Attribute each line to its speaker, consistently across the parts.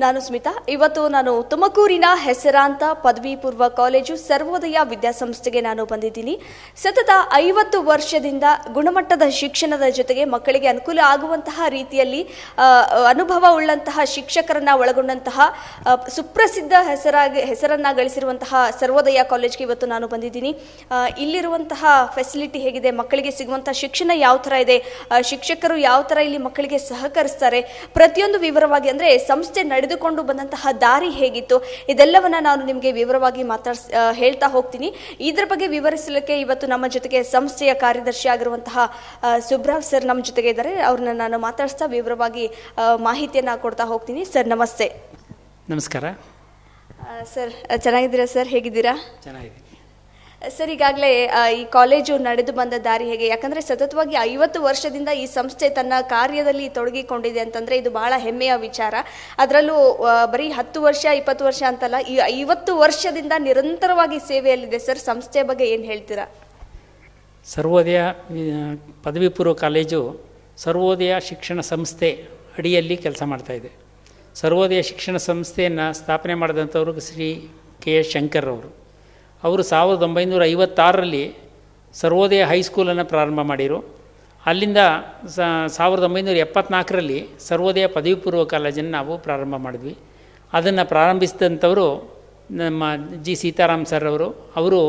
Speaker 1: ನಾನು ಸ್ಮಿತಾ. ಇವತ್ತು ನಾನು ತುಮಕೂರಿನ ಹೆಸರಾಂತ ಪದವಿ ಪೂರ್ವ ಕಾಲೇಜು ಸರ್ವೋದಯ ವಿದ್ಯಾಸಂಸ್ಥೆಗೆ ನಾನು ಬಂದಿದ್ದೀನಿ. ಸತತ 50 ವರ್ಷದಿಂದ ಗುಣಮಟ್ಟದ ಶಿಕ್ಷಣದ ಜೊತೆಗೆ ಮಕ್ಕಳಿಗೆ ಅನುಕೂಲ ಆಗುವಂತಹ ರೀತಿಯಲ್ಲಿ ಅನುಭವ ಉಳ್ಳಂತಹ ಶಿಕ್ಷಕರನ್ನ ಒಳಗೊಂಡಂತಹ ಸುಪ್ರಸಿದ್ಧ ಹೆಸರನ್ನ ಗಳಿಸಿರುವಂತಹ ಸರ್ವೋದಯ ಕಾಲೇಜ್ಗೆ ಇವತ್ತು ನಾನು ಬಂದಿದ್ದೀನಿ. ಇಲ್ಲಿರುವಂತಹ ಫೆಸಿಲಿಟಿ ಹೇಗಿದೆ, ಮಕ್ಕಳಿಗೆ ಸಿಗುವಂತಹ ಶಿಕ್ಷಣ ಯಾವ ಥರ ಇದೆ, ಶಿಕ್ಷಕರು ಯಾವ ಥರ ಇಲ್ಲಿ ಮಕ್ಕಳಿಗೆ ಸಹಕರಿಸ್ತಾರೆ, ಪ್ರತಿಯೊಂದು ವಿವರವಾಗಿ ಅಂದರೆ ಸಂಸ್ಥೆ ನಡೆದುಕೊಂಡು ಬಂದಂತಹ ದಾರಿ ಹೇಗಿತ್ತು, ಇದೆಲ್ಲವನ್ನ ನಾನು ನಿಮಗೆ ವಿವರವಾಗಿ ಹೇಳ್ತಾ ಹೋಗ್ತೀನಿ. ಇದ್ರ ಬಗ್ಗೆ ವಿವರಿಸಲಿಕ್ಕೆ ಇವತ್ತು ನಮ್ಮ ಜೊತೆಗೆ ಸಂಸ್ಥೆಯ ಕಾರ್ಯದರ್ಶಿ ಆಗಿರುವಂತಹ ಸುಬ್ರಾವ್ ಸರ್ ನಮ್ಮ ಜೊತೆಗೆ ಇದ್ದಾರೆ. ಅವ್ರನ್ನ ನಾನು ಮಾತಾಡಿಸ್ತಾ ವಿವರವಾಗಿ ಮಾಹಿತಿಯನ್ನು ಕೊಡ್ತಾ ಹೋಗ್ತೀನಿ. ಸರ್ ನಮಸ್ತೆ.
Speaker 2: ನಮಸ್ಕಾರ
Speaker 1: ಸರ್. ಚೆನ್ನಾಗಿದ್ದೀರಾ ಸರ್? ಹೇಗಿದ್ದೀರಾ?
Speaker 2: ಚೆನ್ನಾಗಿದೆ
Speaker 1: ಸರ್. ಈಗಾಗಲೇ ಈ ಕಾಲೇಜು ನಡೆದು ಬಂದ ದಾರಿ ಹೇಗೆ? ಯಾಕಂದರೆ ಸತತವಾಗಿ 50 ವರ್ಷದಿಂದ ಈ ಸಂಸ್ಥೆ ತನ್ನ ಕಾರ್ಯದಲ್ಲಿ ತೊಡಗಿಕೊಂಡಿದೆ ಅಂತಂದರೆ ಇದು ಬಹಳ ಹೆಮ್ಮೆಯ ವಿಚಾರ. ಅದರಲ್ಲೂ ಬರೀ 10 ವರ್ಷ 20 ವರ್ಷ ಅಂತಲ್ಲ, ಈ 50 ವರ್ಷದಿಂದ ನಿರಂತರವಾಗಿ ಸೇವೆಯಲ್ಲಿದೆ. ಸರ್, ಸಂಸ್ಥೆಯ ಬಗ್ಗೆ ಏನು ಹೇಳ್ತೀರಾ?
Speaker 2: ಸರ್ವೋದಯ ಪದವಿ ಪೂರ್ವ ಕಾಲೇಜು ಸರ್ವೋದಯ ಶಿಕ್ಷಣ ಸಂಸ್ಥೆ ಅಡಿಯಲ್ಲಿ ಕೆಲಸ ಮಾಡ್ತಾಯಿದೆ. ಸರ್ವೋದಯ ಶಿಕ್ಷಣ ಸಂಸ್ಥೆಯನ್ನು ಸ್ಥಾಪನೆ ಮಾಡಿದಂಥವ್ರು ಶ್ರೀ ಕೆ.ಎಸ್. ಶಂಕರ್ ಅವರು 1956ರಲ್ಲಿ ಸರ್ವೋದಯ ಹೈಸ್ಕೂಲನ್ನು ಪ್ರಾರಂಭ ಮಾಡಿದರು. ಅಲ್ಲಿಂದ 1974ರಲ್ಲಿ ಸರ್ವೋದಯ ಪದವಿ ಪೂರ್ವ ಕಾಲೇಜನ್ನು ನಾವು ಪ್ರಾರಂಭ ಮಾಡಿದ್ವಿ. ಅದನ್ನು ಪ್ರಾರಂಭಿಸಿದಂಥವರು ನಮ್ಮ ಜಿ ಸೀತಾರಾಮ್ ಸರ್ ಅವರು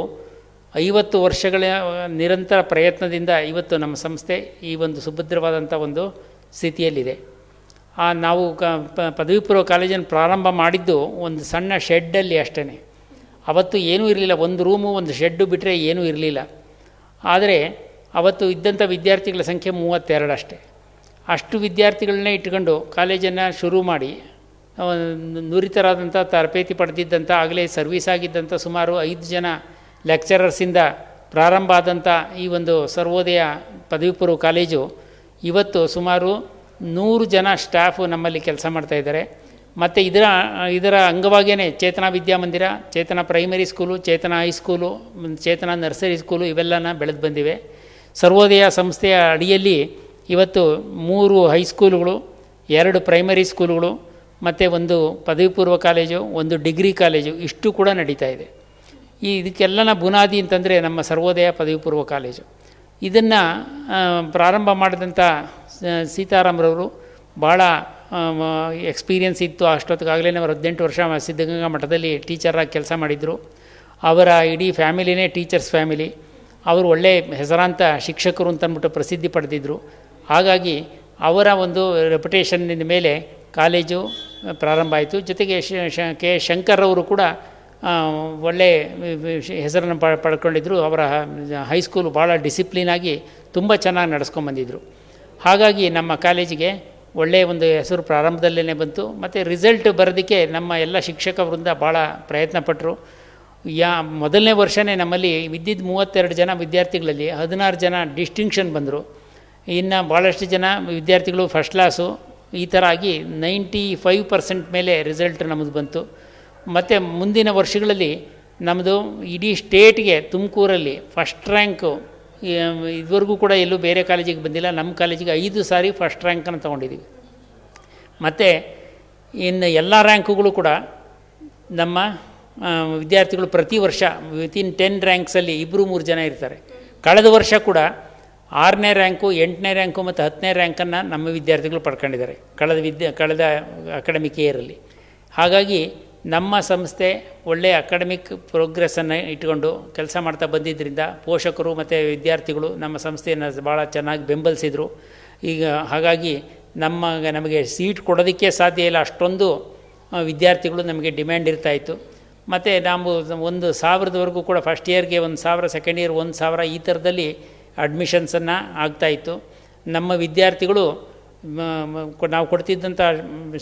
Speaker 2: 50 ವರ್ಷಗಳ ನಿರಂತರ ಪ್ರಯತ್ನದಿಂದ ಇವತ್ತು ನಮ್ಮ ಸಂಸ್ಥೆ ಈ ಒಂದು ಸುಭದ್ರವಾದಂಥ ಒಂದು ಸ್ಥಿತಿಯಲ್ಲಿದೆ. ನಾವು ಪದವಿ ಪೂರ್ವ ಕಾಲೇಜನ್ನು ಪ್ರಾರಂಭ ಮಾಡಿದ್ದು ಒಂದು ಸಣ್ಣ ಶೆಡ್ಡಲ್ಲಿ ಅಷ್ಟೇ. ಅವತ್ತು ಏನೂ ಇರಲಿಲ್ಲ, ಒಂದು ರೂಮು ಒಂದು ಶೆಡ್ಡು ಬಿಟ್ಟರೆ ಏನೂ ಇರಲಿಲ್ಲ. ಆದರೆ ಅವತ್ತು ಇದ್ದಂಥ ವಿದ್ಯಾರ್ಥಿಗಳ ಸಂಖ್ಯೆ 32 ಅಷ್ಟೇ. ಅಷ್ಟು ವಿದ್ಯಾರ್ಥಿಗಳನ್ನೇ ಇಟ್ಕೊಂಡು ಕಾಲೇಜನ್ನು ಶುರು ಮಾಡಿ ನುರಿತರಾದಂಥ ತರಬೇತಿ ಪಡೆದಿದ್ದಂಥ ಆಗಲೇ ಸರ್ವೀಸ್ ಆಗಿದ್ದಂಥ ಸುಮಾರು 5 ಜನ ಲೆಕ್ಚರರ್ಸಿಂದ ಪ್ರಾರಂಭ ಆದಂಥ ಈ ಒಂದು ಸರ್ವೋದಯ ಪದವಿ ಪೂರ್ವ ಕಾಲೇಜು ಇವತ್ತು ಸುಮಾರು 100 ಜನ ಸ್ಟಾಫು ನಮ್ಮಲ್ಲಿ ಕೆಲಸ ಮಾಡ್ತಾಯಿದ್ದಾರೆ. ಮತ್ತು ಇದರ ಅಂಗವಾಗಿಯೇ ಚೇತನ ವಿದ್ಯಾಮಂದಿರ, ಚೇತನ ಪ್ರೈಮರಿ ಸ್ಕೂಲು, ಚೇತನ ಹೈಸ್ಕೂಲು, ಚೇತನ ನರ್ಸರಿ ಸ್ಕೂಲು ಇವೆಲ್ಲನ ಬೆಳೆದು ಬಂದಿವೆ. ಸರ್ವೋದಯ ಸಂಸ್ಥೆಯ ಅಡಿಯಲ್ಲಿ ಇವತ್ತು 3 ಹೈಸ್ಕೂಲುಗಳು, 2 ಪ್ರೈಮರಿ ಸ್ಕೂಲುಗಳು ಮತ್ತು 1 ಪದವಿ ಪೂರ್ವ ಕಾಲೇಜು, 1 ಡಿಗ್ರಿ ಕಾಲೇಜು ಇಷ್ಟು ಕೂಡ ನಡೀತಾ ಇದೆ. ಇದಕ್ಕೆಲ್ಲನ ಬುನಾದಿ ಅಂತಂದರೆ ನಮ್ಮ ಸರ್ವೋದಯ ಪದವಿ ಪೂರ್ವ ಕಾಲೇಜು. ಇದನ್ನು ಪ್ರಾರಂಭ ಮಾಡಿದಂಥ ಸೀತಾರಾಮ್ರವರು ಭಾಳ ಎಕ್ಸ್ಪೀರಿಯನ್ಸ್ ಇತ್ತು. ಅಷ್ಟೊತ್ತಿಗಾಗಲೇ ಅವರು 18 ವರ್ಷ ಸಿದ್ಧಗಂಗಾ ಮಠದಲ್ಲಿ ಟೀಚರಾಗಿ ಕೆಲಸ ಮಾಡಿದರು. ಅವರ ಇಡೀ ಫ್ಯಾಮಿಲಿನೇ ಟೀಚರ್ಸ್ ಫ್ಯಾಮಿಲಿ. ಅವರು ಒಳ್ಳೆಯ ಹೆಸರಾಂತ ಶಿಕ್ಷಕರು ಅಂತಂದ್ಬಿಟ್ಟು ಪ್ರಸಿದ್ಧಿ ಪಡೆದಿದ್ದರು. ಹಾಗಾಗಿ ಅವರ ಒಂದು ರೆಪ್ಯುಟೇಷನ್ನಿನ ಮೇಲೆ ಕಾಲೇಜು ಪ್ರಾರಂಭ ಆಯಿತು. ಜೊತೆಗೆ ಕೆ ಶಂಕರ್ ಅವರು ಕೂಡ ಒಳ್ಳೆಯ ಹೆಸರನ್ನು ಪಡ್ಕೊಂಡಿದ್ದರು. ಅವರ ಹೈಸ್ಕೂಲು ಭಾಳ ಡಿಸಿಪ್ಲಿನಾಗಿ ತುಂಬ ಚೆನ್ನಾಗಿ ನಡೆಸ್ಕೊಂಬಂದಿದ್ರು. ಹಾಗಾಗಿ ನಮ್ಮ ಕಾಲೇಜಿಗೆ ಒಳ್ಳೆಯ ಒಂದು ಹೆಸರು ಪ್ರಾರಂಭದಲ್ಲೇ ಬಂತು. ಮತ್ತು ರಿಸಲ್ಟ್ ಬರೋದಕ್ಕೆ ನಮ್ಮ ಎಲ್ಲ ಶಿಕ್ಷಕ ವೃಂದ ಭಾಳ ಪ್ರಯತ್ನಪಟ್ಟರು. ಮೊದಲನೇ ವರ್ಷವೇ ನಮ್ಮಲ್ಲಿ ಇದ್ದಿದ್ದು 32 ಜನ ವಿದ್ಯಾರ್ಥಿಗಳಲ್ಲಿ 16 ಜನ ಡಿಸ್ಟಿಂಕ್ಷನ್ ಬಂದರು. ಇನ್ನು ಭಾಳಷ್ಟು ಜನ ವಿದ್ಯಾರ್ಥಿಗಳು ಫಸ್ಟ್ ಕ್ಲಾಸು. ಈ ಥರ ಆಗಿ 95% ಮೇಲೆ ರಿಸಲ್ಟ್ ನಮ್ಮದು ಬಂತು. ಮತ್ತು ಮುಂದಿನ ವರ್ಷಗಳಲ್ಲಿ ನಮ್ಮದು ಇಡೀ ಸ್ಟೇಟ್ಗೆ ತುಮಕೂರಲ್ಲಿ ಫಸ್ಟ್ ರ್ಯಾಂಕು ಇದುವರೆಗೂ ಕೂಡ ಎಲ್ಲೂ ಬೇರೆ ಕಾಲೇಜಿಗೆ ಬಂದಿಲ್ಲ. ನಮ್ಮ ಕಾಲೇಜಿಗೆ 5 ಸಾರಿ ಫಸ್ಟ್ ರ್ಯಾಂಕನ್ನು ತೊಗೊಂಡಿದ್ದೀವಿ. ಮತ್ತು ಇನ್ನು ಎಲ್ಲ ರ್ಯಾಂಕುಗಳು ಕೂಡ ನಮ್ಮ ವಿದ್ಯಾರ್ಥಿಗಳು ಪ್ರತಿ ವರ್ಷ ವಿತಿನ್ 10 ರ್ಯಾಂಕ್ಸಲ್ಲಿ 2-3 ಜನ ಇರ್ತಾರೆ. ಕಳೆದ ವರ್ಷ ಕೂಡ 6ನೇ ರ್ಯಾಂಕು, 8ನೇ ರ್ಯಾಂಕು ಮತ್ತು 10ನೇ ರ್ಯಾಂಕನ್ನು ನಮ್ಮ ವಿದ್ಯಾರ್ಥಿಗಳು ಪಡ್ಕೊಂಡಿದ್ದಾರೆ ಕಳೆದ ಅಕಾಡೆಮಿಕ್ ಇಯರಲ್ಲಿ. ಹಾಗಾಗಿ ನಮ್ಮ ಸಂಸ್ಥೆ ಒಳ್ಳೆಯ ಅಕಾಡೆಮಿಕ್ ಪ್ರೋಗ್ರೆಸ್ಸನ್ನು ಇಟ್ಕೊಂಡು ಕೆಲಸ ಮಾಡ್ತಾ ಬಂದಿದ್ದರಿಂದ ಪೋಷಕರು ಮತ್ತು ವಿದ್ಯಾರ್ಥಿಗಳು ನಮ್ಮ ಸಂಸ್ಥೆಯನ್ನು ಭಾಳ ಚೆನ್ನಾಗಿ ಬೆಂಬಲಿಸಿದರು. ಈಗ ಹಾಗಾಗಿ ನಮಗೆ ಸೀಟ್ ಕೊಡೋದಕ್ಕೆ ಸಾಧ್ಯ ಇಲ್ಲ, ಅಷ್ಟೊಂದು ವಿದ್ಯಾರ್ಥಿಗಳು ನಮಗೆ ಡಿಮ್ಯಾಂಡ್ ಇರ್ತಾಯಿತ್ತು. ಮತ್ತು ನಾವು 1,000ವರೆಗೂ ಕೂಡ ಫಸ್ಟ್ ಇಯರ್ಗೆ 1,000, ಸೆಕೆಂಡ್ ಇಯರ್ 1,000 ಈ ಥರದಲ್ಲಿ ಅಡ್ಮಿಷನ್ಸನ್ನು ಆಗ್ತಾಯಿತ್ತು. ನಮ್ಮ ವಿದ್ಯಾರ್ಥಿಗಳು ನಾವು ಕೊಡ್ತಿದ್ದಂಥ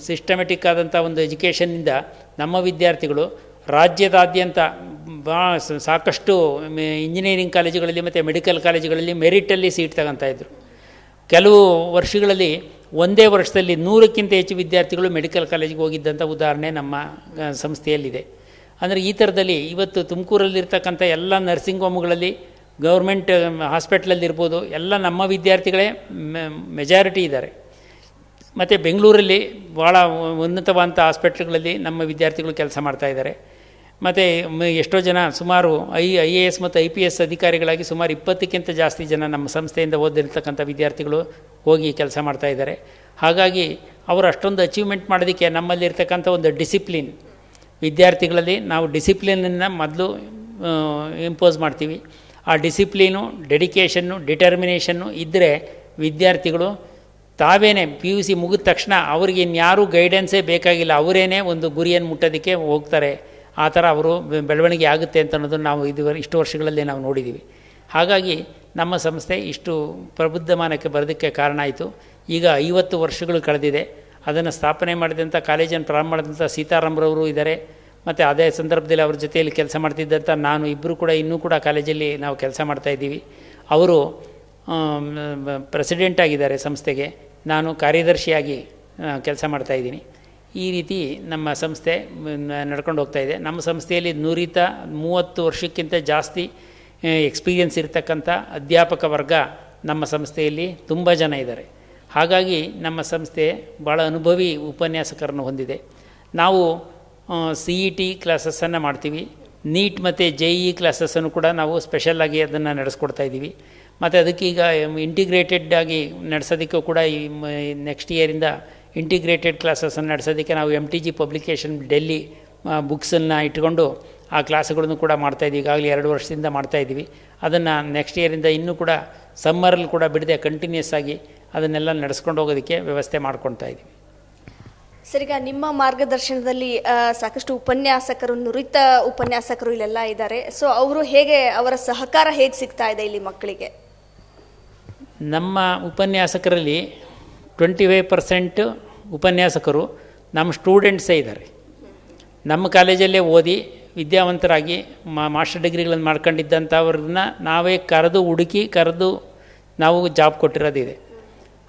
Speaker 2: ಸಿಸ್ಟಮೆಟಿಕ್ ಆದಂಥ ಒಂದು ಎಜುಕೇಷನ್ನಿಂದ ನಮ್ಮ ವಿದ್ಯಾರ್ಥಿಗಳು ರಾಜ್ಯದಾದ್ಯಂತ ಸಾಕಷ್ಟು ಇಂಜಿನಿಯರಿಂಗ್ ಕಾಲೇಜುಗಳಲ್ಲಿ ಮತ್ತು ಮೆಡಿಕಲ್ ಕಾಲೇಜುಗಳಲ್ಲಿ ಮೆರಿಟಲ್ಲಿ ಸೀಟ್ ತಗೊತಾಯಿದ್ರು. ಕೆಲವು ವರ್ಷಗಳಲ್ಲಿ ಒಂದೇ ವರ್ಷದಲ್ಲಿ 100ಕ್ಕಿಂತ ಹೆಚ್ಚು ವಿದ್ಯಾರ್ಥಿಗಳು ಮೆಡಿಕಲ್ ಕಾಲೇಜಿಗೆ ಹೋಗಿದ್ದಂಥ ಉದಾಹರಣೆ ನಮ್ಮ ಸಂಸ್ಥೆಯಲ್ಲಿದೆ. ಅಂದರೆ ಈ ಥರದಲ್ಲಿ ಇವತ್ತು ತುಮಕೂರಲ್ಲಿರ್ತಕ್ಕಂಥ ಎಲ್ಲ ನರ್ಸಿಂಗ್ ಹೋಮ್ಗಳಲ್ಲಿ, ಗೌರ್ಮೆಂಟ್ ಹಾಸ್ಪಿಟ್ಲಲ್ಲಿರ್ಬೋದು, ಎಲ್ಲ ನಮ್ಮ ವಿದ್ಯಾರ್ಥಿಗಳೇ ಮೆಜಾರಿಟಿ ಇದ್ದಾರೆ. ಮತ್ತು ಬೆಂಗಳೂರಲ್ಲಿ ಭಾಳ ಉನ್ನತವಾದಂಥ ಹಾಸ್ಪಿಟ್ಲ್ಗಳಲ್ಲಿ ನಮ್ಮ ವಿದ್ಯಾರ್ಥಿಗಳು ಕೆಲಸ ಮಾಡ್ತಾಯಿದ್ದಾರೆ. ಮತ್ತು ಎಷ್ಟೋ ಜನ ಸುಮಾರು IAS ಮತ್ತು IPS ಅಧಿಕಾರಿಗಳಾಗಿ ಸುಮಾರು 20ಕ್ಕಿಂತ ಜಾಸ್ತಿ ಜನ ನಮ್ಮ ಸಂಸ್ಥೆಯಿಂದ ಓದಿರ್ತಕ್ಕಂಥ ವಿದ್ಯಾರ್ಥಿಗಳು ಹೋಗಿ ಕೆಲಸ ಮಾಡ್ತಾಯಿದ್ದಾರೆ. ಹಾಗಾಗಿ ಅವರು ಅಷ್ಟೊಂದು ಅಚೀವ್ಮೆಂಟ್ ಮಾಡೋದಕ್ಕೆ ನಮ್ಮಲ್ಲಿರ್ತಕ್ಕಂಥ ಒಂದು ಡಿಸಿಪ್ಲಿನ್, ವಿದ್ಯಾರ್ಥಿಗಳಲ್ಲಿ ನಾವು ಡಿಸಿಪ್ಲಿನನ್ನು ಮೊದಲು ಇಂಪೋಸ್ ಮಾಡ್ತೀವಿ. ಆ ಡಿಸಿಪ್ಲೀನು, ಡೆಡಿಕೇಷನ್ನು, ಡಿಟರ್ಮಿನೇಷನ್ನು ಇದ್ದರೆ ವಿದ್ಯಾರ್ಥಿಗಳು ತಾವೇನೇ PUC ಮುಗಿದ ತಕ್ಷಣ ಅವ್ರಿಗೆ ಇನ್ಯಾರೂ ಗೈಡೆನ್ಸೇ ಬೇಕಾಗಿಲ್ಲ, ಅವರೇನೇ ಒಂದು ಗುರಿಯನ್ನು ಮುಟ್ಟೋದಕ್ಕೆ ಹೋಗ್ತಾರೆ. ಆ ಥರ ಅವರು ಬೆಳವಣಿಗೆ ಆಗುತ್ತೆ ಅಂತ ಅನ್ನೋದನ್ನು ನಾವು ಇಷ್ಟು ವರ್ಷಗಳಲ್ಲಿ ನಾವು ನೋಡಿದ್ದೀವಿ. ಹಾಗಾಗಿ ನಮ್ಮ ಸಂಸ್ಥೆ ಇಷ್ಟು ಪ್ರಬುದ್ಧಮಾನಕ್ಕೆ ಬರೋದಕ್ಕೆ ಕಾರಣ ಆಯಿತು. ಈಗ 50 ವರ್ಷಗಳು ಕಳೆದಿದೆ. ಅದನ್ನು ಸ್ಥಾಪನೆ ಮಾಡಿದಂಥ ಕಾಲೇಜನ್ನು ಪ್ರಾರಂಭ ಮಾಡಿದಂಥ ಸೀತಾರಾಮ್ರವರು ಇದ್ದಾರೆ. ಮತ್ತು ಅದೇ ಸಂದರ್ಭದಲ್ಲಿ ಅವ್ರ ಜೊತೆಯಲ್ಲಿ ಕೆಲಸ ಮಾಡ್ತಿದ್ದಂಥ ನಾನು ಇಬ್ಬರು ಕೂಡ ಇನ್ನೂ ಕೂಡ ಕಾಲೇಜಲ್ಲಿ ನಾವು ಕೆಲಸ ಮಾಡ್ತಾಯಿದ್ದೀವಿ. ಅವರು ಪ್ರೆಸಿಡೆಂಟ್ ಆಗಿದ್ದಾರೆ ಸಂಸ್ಥೆಗೆ, ನಾನು ಕಾರ್ಯದರ್ಶಿಯಾಗಿ ಕೆಲಸ ಮಾಡ್ತಾಯಿದ್ದೀನಿ. ಈ ರೀತಿ ನಮ್ಮ ಸಂಸ್ಥೆ ನಡ್ಕೊಂಡು ಹೋಗ್ತಾಯಿದೆ. ನಮ್ಮ ಸಂಸ್ಥೆಯಲ್ಲಿ 130 ವರ್ಷಕ್ಕಿಂತ ಜಾಸ್ತಿ ಎಕ್ಸ್ಪೀರಿಯನ್ಸ್ ಇರತಕ್ಕಂಥ ಅಧ್ಯಾಪಕ ವರ್ಗ ನಮ್ಮ ಸಂಸ್ಥೆಯಲ್ಲಿ ತುಂಬ ಜನ ಇದ್ದಾರೆ. ಹಾಗಾಗಿ ನಮ್ಮ ಸಂಸ್ಥೆ ಭಾಳ ಅನುಭವಿ ಉಪನ್ಯಾಸಕರನ್ನು ಹೊಂದಿದೆ. ನಾವು CET ಕ್ಲಾಸಸ್ಸನ್ನು ಮಾಡ್ತೀವಿ. ನೀಟ್ ಮತ್ತು JEE ಕ್ಲಾಸಸ್ಸನ್ನು ಕೂಡ ನಾವು ಸ್ಪೆಷಲ್ಲಾಗಿ ಅದನ್ನು ನಡೆಸ್ಕೊಡ್ತಾ ಇದ್ದೀವಿ. ಮತ್ತು ಅದಕ್ಕೀಗ ಇಂಟಿಗ್ರೇಟೆಡ್ ಆಗಿ ನಡೆಸೋದಕ್ಕೂ ಕೂಡ ಈ ನೆಕ್ಸ್ಟ್ ಇಯರಿಂದ ಇಂಟಿಗ್ರೇಟೆಡ್ ಕ್ಲಾಸಸ್ಸನ್ನು ನಡೆಸೋದಕ್ಕೆ ನಾವು MTG ಪಬ್ಲಿಕೇಶನ್ ಡೆಲ್ಲಿ ಬುಕ್ಸನ್ನು ಇಟ್ಕೊಂಡು ಆ ಕ್ಲಾಸ್ಗಳನ್ನು ಕೂಡ ಮಾಡ್ತಾಯಿದ್ದೀವಿ. ಈಗಾಗಲೇ 2 ವರ್ಷದಿಂದ ಮಾಡ್ತಾಯಿದ್ದೀವಿ. ಅದನ್ನು ನೆಕ್ಸ್ಟ್ ಇಯರಿಂದ ಇನ್ನೂ ಕೂಡ ಸಮ್ಮರಲ್ಲಿ ಕೂಡ ಬಿಡದೆ ಕಂಟಿನ್ಯೂಸ್ ಆಗಿ ಅದನ್ನೆಲ್ಲ ನಡೆಸ್ಕೊಂಡು ಹೋಗೋದಕ್ಕೆ ವ್ಯವಸ್ಥೆ ಮಾಡ್ಕೊಳ್ತಾ ಇದ್ದೀವಿ.
Speaker 1: ಸರ್, ಈಗ ನಿಮ್ಮ ಮಾರ್ಗದರ್ಶನದಲ್ಲಿ ಸಾಕಷ್ಟು ಉಪನ್ಯಾಸಕರು, ನುರಿತ ಉಪನ್ಯಾಸಕರು ಇಲ್ಲೆಲ್ಲ ಇದ್ದಾರೆ. ಸೊ ಅವರು ಅವರ ಸಹಕಾರ ಹೇಗೆ ಸಿಗ್ತಾ ಇದೆ ಇಲ್ಲಿ ಮಕ್ಕಳಿಗೆ?
Speaker 2: ನಮ್ಮ ಉಪನ್ಯಾಸಕರಲ್ಲಿ 25% ಉಪನ್ಯಾಸಕರು ನಮ್ಮ ಸ್ಟೂಡೆಂಟ್ಸೇ ಇದ್ದಾರೆ. ನಮ್ಮ ಕಾಲೇಜಲ್ಲೇ ಓದಿ ವಿದ್ಯಾವಂತರಾಗಿ ಮಾಸ್ಟರ್ ಡಿಗ್ರಿಗಳನ್ನು ಮಾಡ್ಕೊಂಡಿದ್ದಂಥವ್ರನ್ನ ನಾವೇ ಹುಡುಕಿ ಕರೆದು ನಾವು ಜಾಬ್ ಕೊಟ್ಟಿರೋದಿದೆ.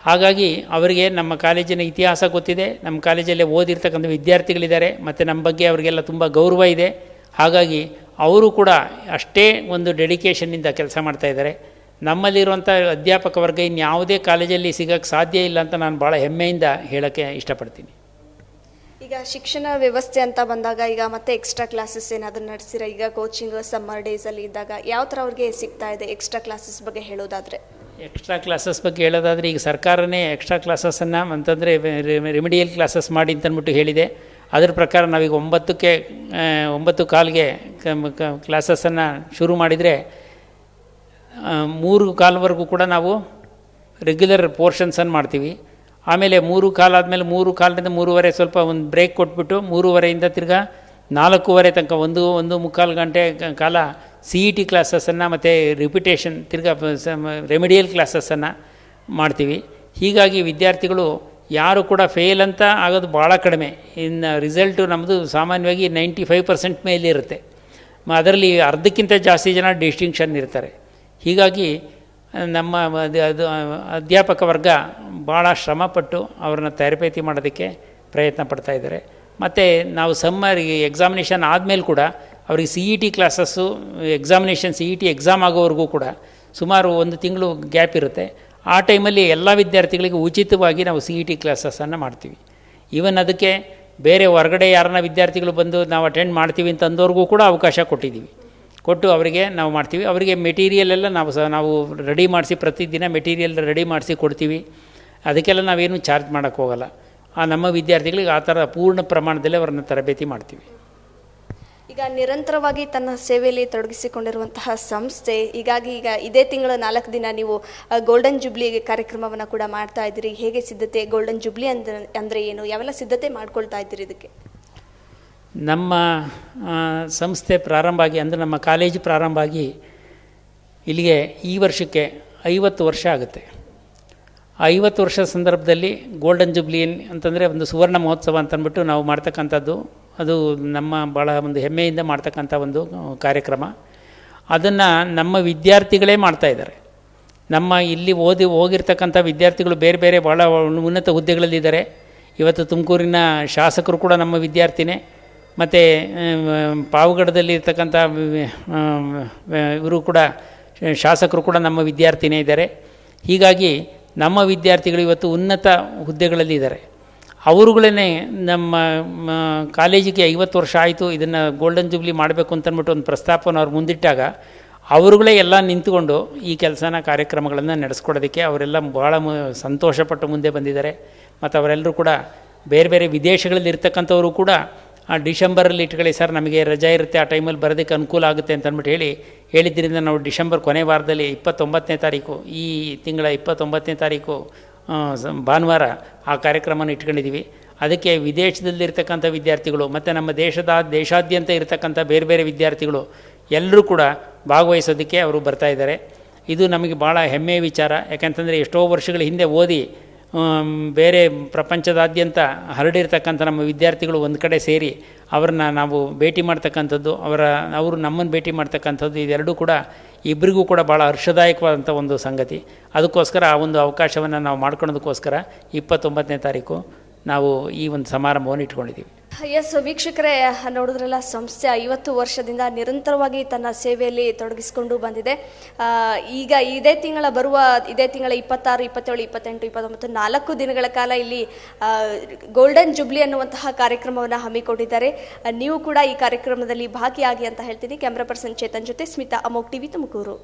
Speaker 2: ಹಾಗಾಗಿ ಅವರಿಗೆ ನಮ್ಮ ಕಾಲೇಜಿನ ಇತಿಹಾಸ ಗೊತ್ತಿದೆ, ನಮ್ಮ ಕಾಲೇಜಲ್ಲೇ ಓದಿರ್ತಕ್ಕಂಥ ವಿದ್ಯಾರ್ಥಿಗಳಿದ್ದಾರೆ, ಮತ್ತು ನಮ್ಮ ಬಗ್ಗೆ ಅವರಿಗೆಲ್ಲ ತುಂಬ ಗೌರವ ಇದೆ. ಹಾಗಾಗಿ ಅವರು ಕೂಡ ಅಷ್ಟೇ ಒಂದು ಡೆಡಿಕೇಷನ್ನಿಂದ ಕೆಲಸ ಮಾಡ್ತಾಯಿದ್ದಾರೆ. ನಮ್ಮಲ್ಲಿರುವಂಥ ಅಧ್ಯಾಪಕ ವರ್ಗ ಇನ್ಯಾವುದೇ ಕಾಲೇಜಲ್ಲಿ ಸಿಗೋಕ್ಕೆ ಸಾಧ್ಯ ಇಲ್ಲ ಅಂತ ನಾನು ಭಾಳ ಹೆಮ್ಮೆಯಿಂದ ಹೇಳೋಕ್ಕೆ ಇಷ್ಟಪಡ್ತೀನಿ.
Speaker 1: ಈಗ ಶಿಕ್ಷಣ ವ್ಯವಸ್ಥೆ ಅಂತ ಬಂದಾಗ ಈಗ ಮತ್ತೆ ಎಕ್ಸ್ಟ್ರಾ ಕ್ಲಾಸಸ್ ಏನಾದರೂ ನಡೆಸಿರ? ಈಗ ಕೋಚಿಂಗ್ ಸಮ್ಮರ್ ಡೇಸಲ್ಲಿ ಇದ್ದಾಗ ಯಾವ ಥರ ಅವ್ರಿಗೆ ಸಿಗ್ತಾ ಇದೆ? ಎಕ್ಸ್ಟ್ರಾ ಕ್ಲಾಸಸ್ ಬಗ್ಗೆ ಹೇಳೋದಾದರೆ
Speaker 2: ಎಕ್ಸ್ಟ್ರಾ ಕ್ಲಾಸಸ್ ಬಗ್ಗೆ ಹೇಳೋದಾದರೆ ಈಗ ಸರ್ಕಾರನೇ ಎಕ್ಸ್ಟ್ರಾ ಕ್ಲಾಸಸ್ಸನ್ನು ಅಂತಂದರೆ ರೆಮಿಡಿಯಲ್ ಕ್ಲಾಸಸ್ ಮಾಡಿ ಅಂತಂದ್ಬಿಟ್ಟು ಹೇಳಿದೆ. ಅದರ ಪ್ರಕಾರ ನಾವೀಗ 9:15ಗೆ ಕ್ಲಾಸಸ್ಸನ್ನು ಶುರು ಮಾಡಿದರೆ 3:15ವರೆಗೂ ಕೂಡ ನಾವು ರೆಗ್ಯುಲರ್ ಪೋರ್ಷನ್ಸನ್ನು ಮಾಡ್ತೀವಿ. ಆಮೇಲೆ 3:15 ಆದಮೇಲೆ 3:15ರಿಂದ 3:30 ಸ್ವಲ್ಪ ಒಂದು ಬ್ರೇಕ್ ಕೊಟ್ಬಿಟ್ಟು 3:30ಯಿಂದ ತಿರ್ಗಾ 4:15 ತನಕ 1:15 ಗಂಟೆ ಕಾಲ CET ಕ್ಲಾಸಸ್ಸನ್ನು ಮತ್ತು ರಿಪಿಟೇಷನ್ ತಿರ್ಗಾ ರೆಮಿಡಿಯಲ್ ಕ್ಲಾಸಸ್ಸನ್ನು ಮಾಡ್ತೀವಿ. ಹೀಗಾಗಿ ವಿದ್ಯಾರ್ಥಿಗಳು ಯಾರು ಕೂಡ ಫೇಲ್ ಅಂತ ಆಗೋದು ಭಾಳ ಕಡಿಮೆ. ಇನ್ನು ರಿಸಲ್ಟು ನಮ್ಮದು ಸಾಮಾನ್ಯವಾಗಿ 95% ಮೇಲಿರುತ್ತೆ. ಅದರಲ್ಲಿ ಅರ್ಧಕ್ಕಿಂತ ಜಾಸ್ತಿ ಜನ ಡಿಸ್ಟಿಂಕ್ಷನ್ ಇರ್ತಾರೆ. ಹೀಗಾಗಿ ನಮ್ಮ ಅದು ಅಧ್ಯಾಪಕ ವರ್ಗ ಭಾಳ ಶ್ರಮಪಟ್ಟು ಅವ್ರನ್ನ ತರಬೇತಿ ಮಾಡೋದಕ್ಕೆ ಪ್ರಯತ್ನ ಪಡ್ತಾಯಿದ್ದಾರೆ. ಮತ್ತು ನಾವು ಸಮ್ಮರ್ ಎಕ್ಸಾಮಿನೇಷನ್ ಆದಮೇಲೆ ಕೂಡ ಅವ್ರಿಗೆ CET ಕ್ಲಾಸಸ್ಸು CET ಎಕ್ಸಾಮ್ ಆಗೋವರೆಗೂ ಕೂಡ ಸುಮಾರು 1 ತಿಂಗಳು ಗ್ಯಾಪ್ ಇರುತ್ತೆ. ಆ ಟೈಮಲ್ಲಿ ಎಲ್ಲ ವಿದ್ಯಾರ್ಥಿಗಳಿಗೆ ಉಚಿತವಾಗಿ ನಾವು CET ಕ್ಲಾಸಸ್ಸನ್ನು ಮಾಡ್ತೀವಿ. ಈವನ್ ಅದಕ್ಕೆ ಬೇರೆ ಹೊರಗಡೆ ಯಾರನ್ನ ವಿದ್ಯಾರ್ಥಿಗಳು ಬಂದು ನಾವು ಅಟೆಂಡ್ ಮಾಡ್ತೀವಿ ಅಂತ ಅಂದವ್ರಿಗೂ ಕೂಡ ಅವಕಾಶ ಕೊಟ್ಟು ಅವರಿಗೆ ನಾವು ಮಾಡ್ತೀವಿ. ಅವರಿಗೆ ಮೆಟೀರಿಯಲೆಲ್ಲ ನಾವು ರೆಡಿ ಮಾಡಿಸಿ ಪ್ರತಿದಿನ ಮೆಟೀರಿಯಲ್ ರೆಡಿ ಮಾಡಿಸಿ ಕೊಡ್ತೀವಿ. ಅದಕ್ಕೆಲ್ಲ ನಾವೇನು ಚಾರ್ಜ್ ಮಾಡೋಕ್ಕೆ ಹೋಗಲ್ಲ. ನಮ್ಮ ವಿದ್ಯಾರ್ಥಿಗಳಿಗೆ ಆ ಥರ ಪೂರ್ಣ ಪ್ರಮಾಣದಲ್ಲಿ ಅವರನ್ನು ತರಬೇತಿ ಮಾಡ್ತೀವಿ.
Speaker 1: ಈಗ ನಿರಂತರವಾಗಿ ತನ್ನ ಸೇವೆಯಲ್ಲಿ ತೊಡಗಿಸಿಕೊಂಡಿರುವಂತಹ ಸಂಸ್ಥೆ, ಹೀಗಾಗಿ ಈಗ ಇದೇ ತಿಂಗಳ 4 ದಿನ ನೀವು ಗೋಲ್ಡನ್ ಜುಬ್ಲಿ ಕಾರ್ಯಕ್ರಮವನ್ನು ಕೂಡ ಮಾಡ್ತಾ ಇದ್ದೀರಿ. ಹೇಗೆ ಸಿದ್ಧತೆ? ಗೋಲ್ಡನ್ ಜುಬ್ಲಿ ಅಂದರೆ ಏನು? ಯಾವೆಲ್ಲ ಸಿದ್ಧತೆ ಮಾಡ್ಕೊಳ್ತಾ ಇದ್ದೀರಿ ಇದಕ್ಕೆ?
Speaker 2: ನಮ್ಮ ಸಂಸ್ಥೆ ಪ್ರಾರಂಭ ಆಗಿ ಅಂದರೆ ನಮ್ಮ ಕಾಲೇಜು ಪ್ರಾರಂಭ ಆಗಿ ಇಲ್ಲಿಗೆ ಈ ವರ್ಷಕ್ಕೆ 50 ವರ್ಷ ಆಗುತ್ತೆ. 50 ವರ್ಷದ ಸಂದರ್ಭದಲ್ಲಿ ಗೋಲ್ಡನ್ ಜುಬ್ಲಿ ಅಂತಂದರೆ ಒಂದು ಸುವರ್ಣ ಮಹೋತ್ಸವ ಅಂತಂದ್ಬಿಟ್ಟು ನಾವು ಮಾಡ್ತಕ್ಕಂಥದ್ದು. ಅದು ನಮ್ಮ ಭಾಳ ಒಂದು ಹೆಮ್ಮೆಯಿಂದ ಮಾಡ್ತಕ್ಕಂಥ ಒಂದು ಕಾರ್ಯಕ್ರಮ. ಅದನ್ನು ನಮ್ಮ ವಿದ್ಯಾರ್ಥಿಗಳೇ ಮಾಡ್ತಾಯಿದ್ದಾರೆ. ನಮ್ಮ ಇಲ್ಲಿ ಹೋಗಿರ್ತಕ್ಕಂಥ ವಿದ್ಯಾರ್ಥಿಗಳು ಬೇರೆ ಬೇರೆ ಭಾಳ ಉನ್ನತ ಹುದ್ದೆಗಳಲ್ಲಿದ್ದಾರೆ. ಇವತ್ತು ತುಮಕೂರಿನ ಶಾಸಕರು ಕೂಡ ನಮ್ಮ ವಿದ್ಯಾರ್ಥಿನೇ. ಮತ್ತು ಪಾವಗಡದಲ್ಲಿ ಇರ್ತಕ್ಕಂಥ ಇವರು ಕೂಡ ಶಾಸಕರು ಕೂಡ ನಮ್ಮ ವಿದ್ಯಾರ್ಥಿನೇ ಇದ್ದಾರೆ. ಹೀಗಾಗಿ ನಮ್ಮ ವಿದ್ಯಾರ್ಥಿಗಳು ಇವತ್ತು ಉನ್ನತ ಹುದ್ದೆಗಳಲ್ಲಿ ಇದ್ದಾರೆ. ಅವರುಗಳೇ ನಮ್ಮ ಕಾಲೇಜಿಗೆ 50 ವರ್ಷ ಆಯಿತು, ಇದನ್ನು ಗೋಲ್ಡನ್ ಜೂಬ್ಲಿ ಮಾಡಬೇಕು ಅಂತಂದ್ಬಿಟ್ಟು ಒಂದು ಪ್ರಸ್ತಾಪವನ್ನು ಅವ್ರು ಮುಂದಿಟ್ಟಾಗ ಅವರುಗಳೇ ಎಲ್ಲ ನಿಂತುಕೊಂಡು ಈ ಕೆಲಸನ ಕಾರ್ಯಕ್ರಮಗಳನ್ನು ನಡೆಸ್ಕೊಡೋದಕ್ಕೆ ಅವರೆಲ್ಲ ಭಾಳ ಸಂತೋಷಪಟ್ಟು ಮುಂದೆ ಬಂದಿದ್ದಾರೆ. ಮತ್ತು ಅವರೆಲ್ಲರೂ ಕೂಡ ಬೇರೆ ಬೇರೆ ವಿದೇಶಗಳಲ್ಲಿ ಇರ್ತಕ್ಕಂಥವರು ಕೂಡ ಡಿಸೆಂಬರಲ್ಲಿ ಇಟ್ಕೊಳ್ಳಿ ಸರ್, ನಮಗೆ ರಜೆ ಇರುತ್ತೆ, ಆ ಟೈಮಲ್ಲಿ ಬರೋದಕ್ಕೆ ಅನುಕೂಲ ಆಗುತ್ತೆ ಅಂತ ಅಂದ್ಬಿಟ್ಟು ಹೇಳಿದ್ರಿಂದ ನಾವು ಡಿಸೆಂಬರ್ ಕೊನೆ ವಾರದಲ್ಲಿ 29ನೇ ತಾರೀಕು, ಈ ತಿಂಗಳ 29ನೇ ತಾರೀಕು ಭಾನುವಾರ ಆ ಕಾರ್ಯಕ್ರಮನ ಇಟ್ಕೊಂಡಿದ್ದೀವಿ. ಅದಕ್ಕೆ ವಿದೇಶದಲ್ಲಿರ್ತಕ್ಕಂಥ ವಿದ್ಯಾರ್ಥಿಗಳು ಮತ್ತು ನಮ್ಮ ದೇಶಾದ್ಯಂತ ಇರತಕ್ಕಂಥ ಬೇರೆ ಬೇರೆ ವಿದ್ಯಾರ್ಥಿಗಳು ಎಲ್ಲರೂ ಕೂಡ ಭಾಗವಹಿಸೋದಕ್ಕೆ ಅವರು ಬರ್ತಾಯಿದ್ದಾರೆ. ಇದು ನಮಗೆ ಭಾಳ ಹೆಮ್ಮೆಯ ವಿಚಾರ. ಯಾಕೆಂತಂದರೆ ಎಷ್ಟೋ ವರ್ಷಗಳ ಹಿಂದೆ ಓದಿ ಬೇರೆ ಪ್ರಪಂಚದಾದ್ಯಂತ ಹರಡಿರ್ತಕ್ಕಂಥ ನಮ್ಮ ವಿದ್ಯಾರ್ಥಿಗಳು ಒಂದು ಕಡೆ ಸೇರಿ ಅವ್ರನ್ನ ನಾವು ಭೇಟಿ ಮಾಡ್ತಕ್ಕಂಥದ್ದು, ಅವರು ನಮ್ಮನ್ನು ಭೇಟಿ ಮಾಡ್ತಕ್ಕಂಥದ್ದು, ಇದೆರಡೂ ಕೂಡ ಇಬ್ಬರಿಗೂ ಕೂಡ ಭಾಳ ಹರ್ಷದಾಯಕವಾದಂಥ ಒಂದು ಸಂಗತಿ. ಅದಕ್ಕೋಸ್ಕರ ಆ ಒಂದು ಅವಕಾಶವನ್ನು ನಾವು ಮಾಡ್ಕೊಳೋದಕ್ಕೋಸ್ಕರ 29ನೇ ತಾರೀಕು ನಾವು ಈ ಒಂದು ಸಮಾರಂಭವನ್ನು ಇಟ್ಕೊಂಡಿದ್ದೀವಿ.
Speaker 1: ಎಸ್ ವೀಕ್ಷಕರೇ, ನೋಡಿದ್ರಲ್ಲ, ಸಂಸ್ಥೆ 50 ವರ್ಷದಿಂದ ನಿರಂತರವಾಗಿ ತನ್ನ ಸೇವೆಯಲ್ಲಿ ತೊಡಗಿಸಿಕೊಂಡು ಬಂದಿದೆ. ಈಗ ಇದೇ ತಿಂಗಳ 26, 27, 28, 29 4 ದಿನಗಳ ಕಾಲ ಇಲ್ಲಿ ಗೋಲ್ಡನ್ ಜುಬ್ಲಿ ಅನ್ನುವಂತಹ ಕಾರ್ಯಕ್ರಮವನ್ನು ಹಮ್ಮಿಕೊಂಡಿದ್ದಾರೆ. ನೀವು ಕೂಡ ಈ ಕಾರ್ಯಕ್ರಮದಲ್ಲಿ ಭಾಗಿಯಾಗಿ ಅಂತ ಹೇಳ್ತೀನಿ. ಕ್ಯಾಮ್ರಾ ಪರ್ಸನ್ ಚೇತನ್ ಜೊತೆ ಸ್ಮಿತಾ, ಅಮೋಕ್ ಟಿವಿ, ತುಮಕೂರು.